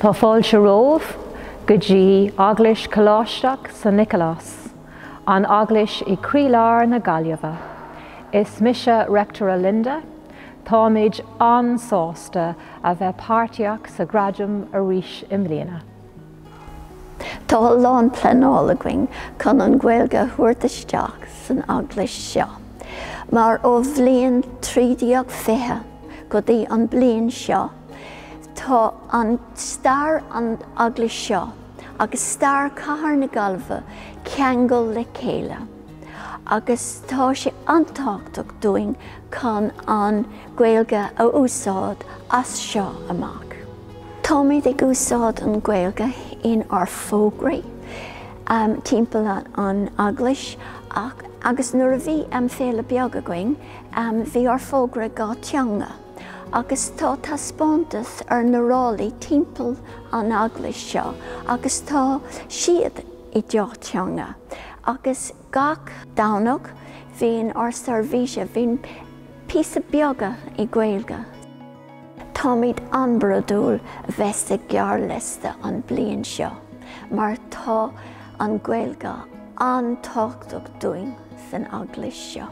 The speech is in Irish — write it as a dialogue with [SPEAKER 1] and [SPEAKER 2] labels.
[SPEAKER 1] Tá fáil se rómh go dtí Eaglais Choláisteach sa Nioclás, an Eaglais I Críoláir na Gaillimh. Is mise rectora Linda, táimid ansásta a bheith páirteach sa gradam arís imbliana.
[SPEAKER 2] Tá lán pleanála going chun an Gaeilge thuairteaisteach san Eaglais seo. Mar ó bhliain trídíoch fiche go dtí an bliain seo, tá an stair an Eaglais seo agus stair cathair na Gaillimh ceangal le chéile. Agus tá sé antáchtach doing chun an Gaeilge a úsáid as seo amach. Táimid ag úsáid an Gaeilge in ar fógraí timpeall an Eaglais agus nuair a bhí féile beaga going, bhí ar fógra gá teanga. Agus tá taspántas ar narálaí timpeall an Eaglais seo, agus tá siad I dteo teanga. Agus gach dánach bhín ar sarvíise bhín píosa beaga I Gaeilge. Táimid anbradúil bheitsa gearlista an bliain seo, mar tá an Gaeilge antáchtach doing san Eaglais seo.